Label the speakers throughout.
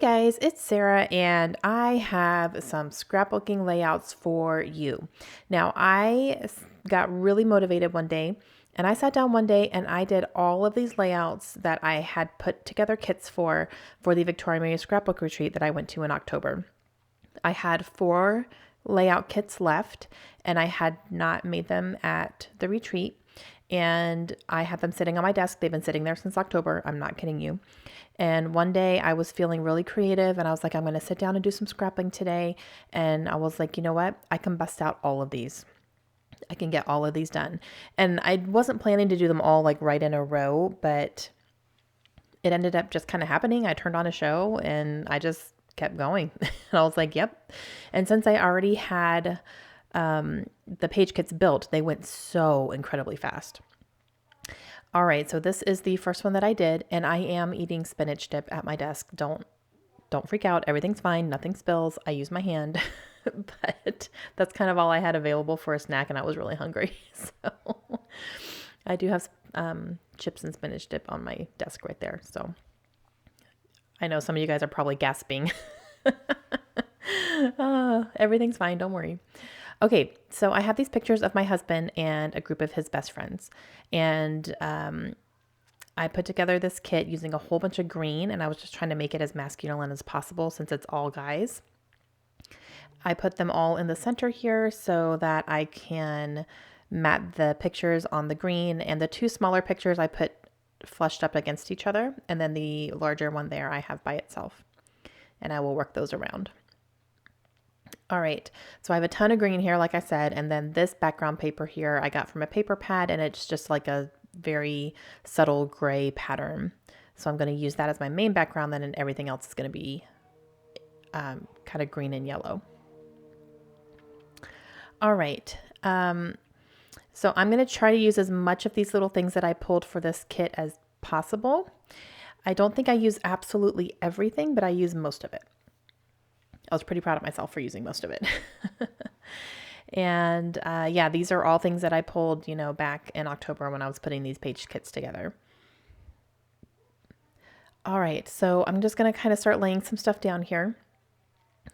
Speaker 1: Guys, it's Sarah, and I have some scrapbooking layouts for you. Now, got really motivated one day, and I sat down one day and I did all of these layouts that I had put together kits for the Victoria Mary Scrapbook Retreat that I went to in October. I had 4 layout kits left, and I had not made them at the retreat. And I had them sitting on my desk. They've been sitting there since October. I'm not kidding you. And one day I was feeling really creative and I was like, I'm going to sit down and do some scrapping today. And I was like, you know what? I can bust out all of these. I can get all of these done. And I wasn't planning to do them all like right in a row, but it ended up just kind of happening. I turned on a show and I just kept going. And I was like, yep. And since I already had the page kits built, they went so incredibly fast. All right, so this is the first one that I did, and I am eating spinach dip at my desk. Don't freak out. Everything's fine. Nothing spills. I use my hand. But that's kind of all I had available for a snack, and I was really hungry. So I do have chips and spinach dip on my desk right there. So I know some of you guys are probably gasping. Everything's fine. Don't worry. Okay, so I have these pictures of my husband and a group of his best friends. And I put together this kit using a whole bunch of green, and I was just trying to make it as masculine as possible since it's all guys. I put them all in the center here so that I can map the pictures on the green, and the 2 smaller pictures I put flushed up against each other, and then the larger one there I have by itself. And I will work those around. All right, so I have a ton of green here, like I said, and then this background paper here I got from a paper pad, and it's just like a very subtle gray pattern. So I'm going to use that as my main background, then, and everything else is going to be kind of green and yellow. All right, so I'm going to try to use as much of these little things that I pulled for this kit as possible. I don't think I use absolutely everything, but I use most of it. I was pretty proud of myself for using most of it. And yeah, these are all things that I pulled, back in October when I was putting these page kits together. All right, so I'm just going to kind of start laying some stuff down here.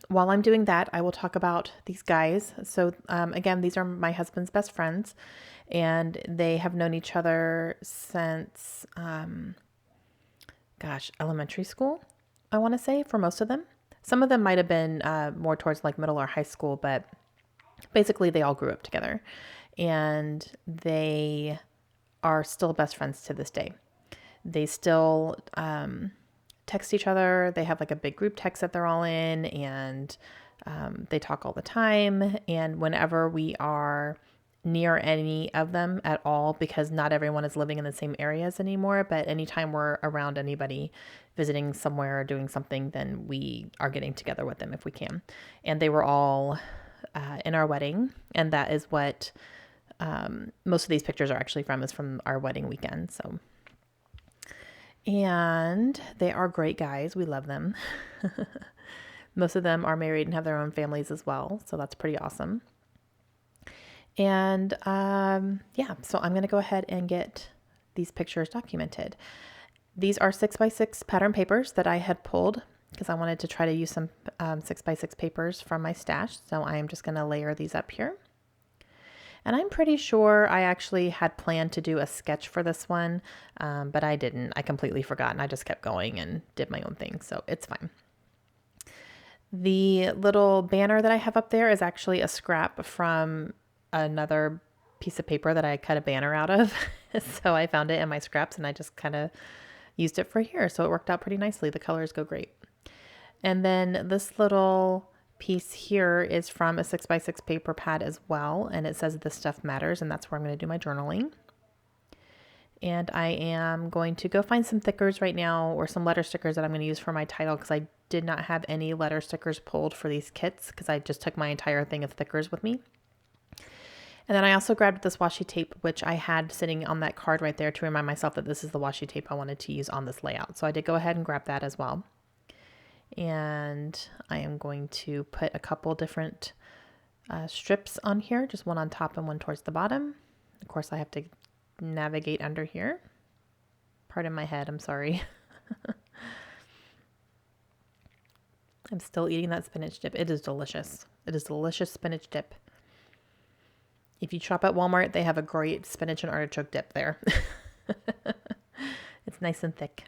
Speaker 1: While I'm doing that, I will talk about these guys. So again, these are my husband's best friends, and they have known each other since, elementary school, I want to say, for most of them. Some of them might have been more towards like middle or high school, but basically they all grew up together, and they are still best friends to this day. They still text each other. They have like a big group text that they're all in, and they talk all the time. And whenever we are near any of them at all, because not everyone is living in the same areas anymore, but anytime we're around anybody visiting somewhere or doing something, then we are getting together with them if we can. And they were all in our wedding, and that is what most of these pictures are actually from, is from our wedding weekend. So, and they are great guys. We love them. Most of them are married and have their own families as well, so that's pretty awesome. And yeah, so I'm going to go ahead and get these pictures documented. These are 6x6 pattern papers that I had pulled because I wanted to try to use some 6x6 papers from my stash. So I am just going to layer these up here. And I'm pretty sure I actually had planned to do a sketch for this one, but I didn't. I completely forgot, and I just kept going and did my own thing, so it's fine. The little banner that I have up there is actually a scrap from another piece of paper that I cut a banner out of. So I found it in my scraps and I just kind of used it for here. So it worked out pretty nicely. The colors go great. And then this little piece here is from a 6x6 paper pad as well. And it says "This Stuff Matters," and that's where I'm going to do my journaling. And I am going to go find some thickers right now, or some letter stickers that I'm going to use for my title, because I did not have any letter stickers pulled for these kits because I just took my entire thing of thickers with me. And then I also grabbed this washi tape, which I had sitting on that card right there to remind myself that this is the washi tape I wanted to use on this layout. So I did go ahead and grab that as well. And I am going to put a couple different strips on here, just one on top and one towards the bottom. Of course, I have to navigate under here. Pardon my head, I'm sorry. I'm still eating that spinach dip. It is delicious. It is delicious spinach dip. If you shop at Walmart, they have a great spinach and artichoke dip there. It's nice and thick.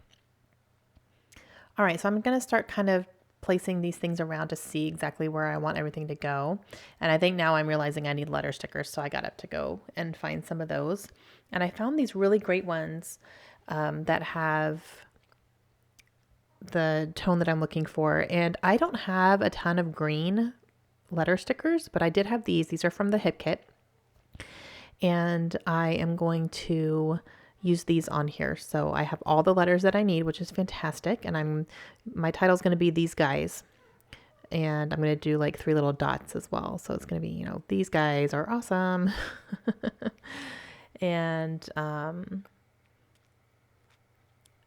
Speaker 1: All right, so I'm going to start kind of placing these things around to see exactly where I want everything to go. And I think now I'm realizing I need letter stickers, so I got up to go and find some of those. And I found these really great ones that have the tone that I'm looking for. And I don't have a ton of green letter stickers, but I did have these. These are from the Hip Kit. And I am going to use these on here. So I have all the letters that I need, which is fantastic. And my title is going to be These Guys. And I'm going to do like 3 little dots as well. So it's going to be, these guys are awesome. And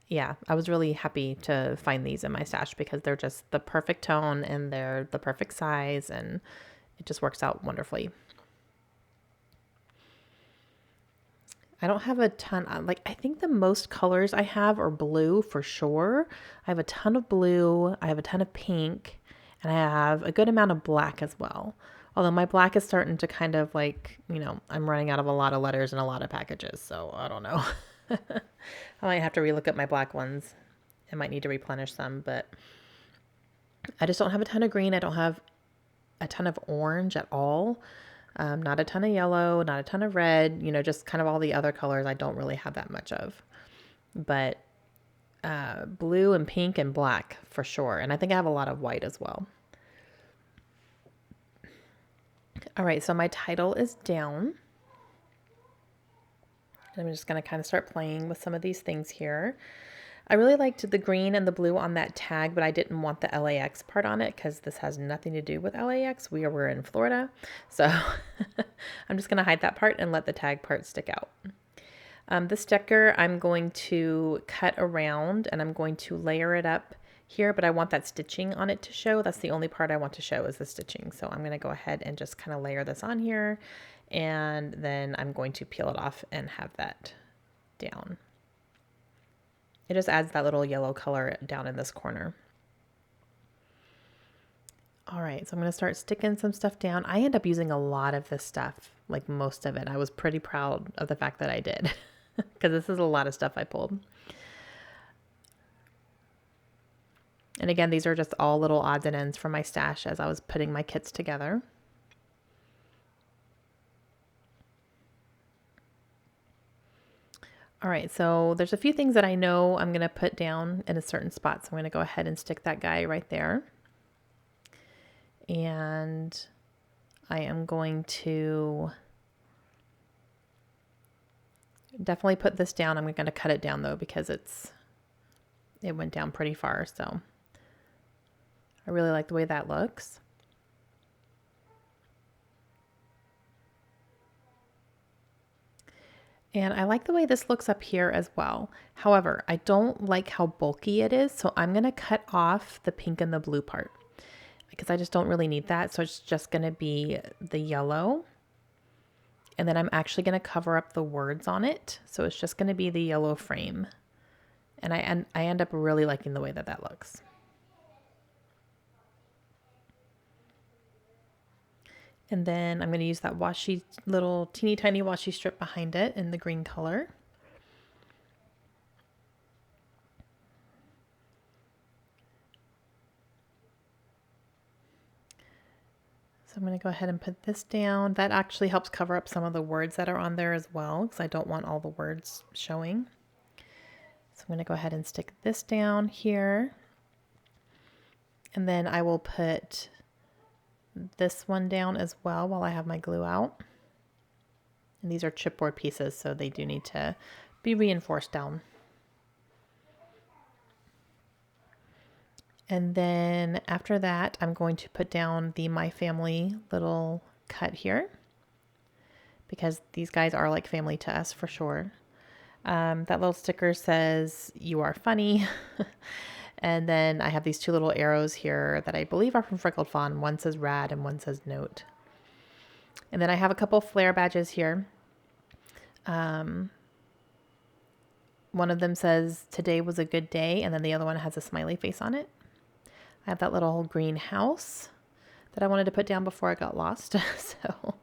Speaker 1: yeah, I was really happy to find these in my stash because they're just the perfect tone and they're the perfect size and it just works out wonderfully. I don't have a ton, I think the most colors I have are blue for sure. I have a ton of blue, I have a ton of pink, and I have a good amount of black as well. Although my black is starting to kind of I'm running out of a lot of letters and a lot of packages, so I don't know. I might have to relook at my black ones. I might need to replenish some, but I just don't have a ton of green. I don't have a ton of orange at all. Not a ton of yellow, not a ton of red, just kind of all the other colors I don't really have that much of. But blue and pink and black for sure. And I think I have a lot of white as well. All right, so my title is down. I'm just going to kind of start playing with some of these things here. I really liked the green and the blue on that tag, but I didn't want the LAX part on it because this has nothing to do with LAX. We're in Florida. So I'm just going to hide that part and let the tag part stick out. The sticker I'm going to cut around and I'm going to layer it up here, but I want that stitching on it to show. That's the only part I want to show is the stitching. So I'm going to go ahead and just kind of layer this on here. And then I'm going to peel it off and have that down. It just adds that little yellow color down in this corner. All right, so I'm going to start sticking some stuff down. I end up using a lot of this stuff, like most of it. I was pretty proud of the fact that I did because this is a lot of stuff I pulled. And again, these are just all little odds and ends from my stash as I was putting my kits together. All right, so there's a few things that I know I'm going to put down in a certain spot. So I'm going to go ahead and stick that guy right there. And I am going to definitely put this down. I'm going to cut it down though because it went down pretty far. So I really like the way that looks. And I like the way this looks up here as well. However, I don't like how bulky it is. So I'm going to cut off the pink and the blue part because I just don't really need that. So it's just going to be the yellow. And then I'm actually going to cover up the words on it. So it's just going to be the yellow frame. And I end up really liking the way that that looks. And then I'm going to use that washi, little teeny tiny washi strip behind it in the green color. So I'm going to go ahead and put this down. That actually helps cover up some of the words that are on there as well because I don't want all the words showing. So I'm going to go ahead and stick this down here. And then I will put this one down as well while I have my glue out. And these are chipboard pieces, so they do need to be reinforced down. And then after that, I'm going to put down the My Family little cut here because these guys are like family to us for sure. That little sticker says, "You are funny." And then I have these 2 little arrows here that I believe are from Freckled Fawn. One says rad and one says note. And then I have a couple flare badges here. One of them says today was a good day, and then the other one has a smiley face on it. I have that little green house that I wanted to put down before I got lost. So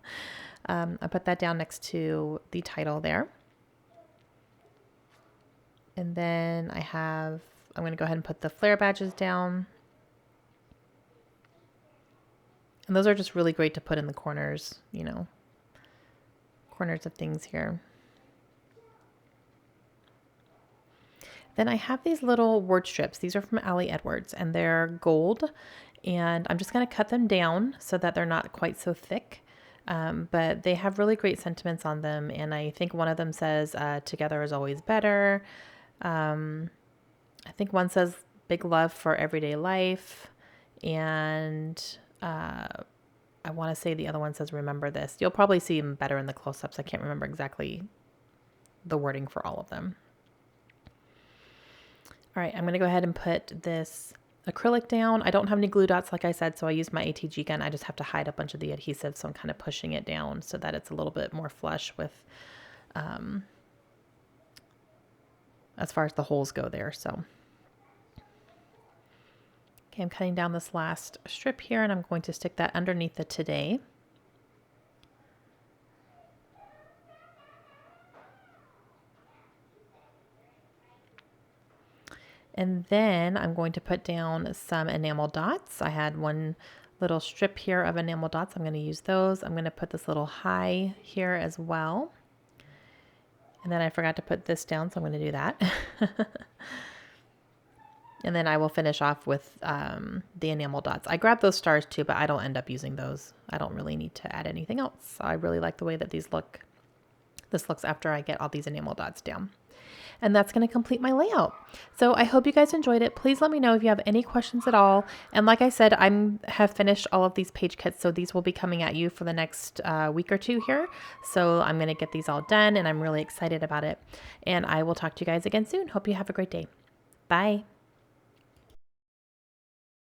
Speaker 1: I put that down next to the title there. And then I'm going to go ahead and put the flare badges down. And those are just really great to put in the corners, corners of things here. Then I have these little word strips. These are from Ali Edwards, and they're gold. And I'm just going to cut them down so that they're not quite so thick. But they have really great sentiments on them. And I think one of them says, together is always better. I think one says big love for everyday life. And I want to say the other one says, remember this. You'll probably see them better in the close-ups. I can't remember exactly the wording for all of them. All right, I'm going to go ahead and put this acrylic down. I don't have any glue dots, like I said, so I used my ATG gun. I just have to hide a bunch of the adhesive, so I'm kind of pushing it down so that it's a little bit more flush with, as far as the holes go there. So, okay, I'm cutting down this last strip here, and I'm going to stick that underneath the today. And then I'm going to put down some enamel dots. I had one little strip here of enamel dots. I'm going to use those. I'm going to put this little high here as well. And then I forgot to put this down, so I'm going to do that. And then I will finish off with the enamel dots. I grabbed those stars too, but I don't end up using those. I don't really need to add anything else. I really like the way that these look. This looks after I get all these enamel dots down. And that's going to complete my layout. So I hope you guys enjoyed it. Please let me know if you have any questions at all. And like I said, have finished all of these page kits, so these will be coming at you for the next week or two here. So I'm going to get these all done, and I'm really excited about it. And I will talk to you guys again soon. Hope you have a great day. Bye.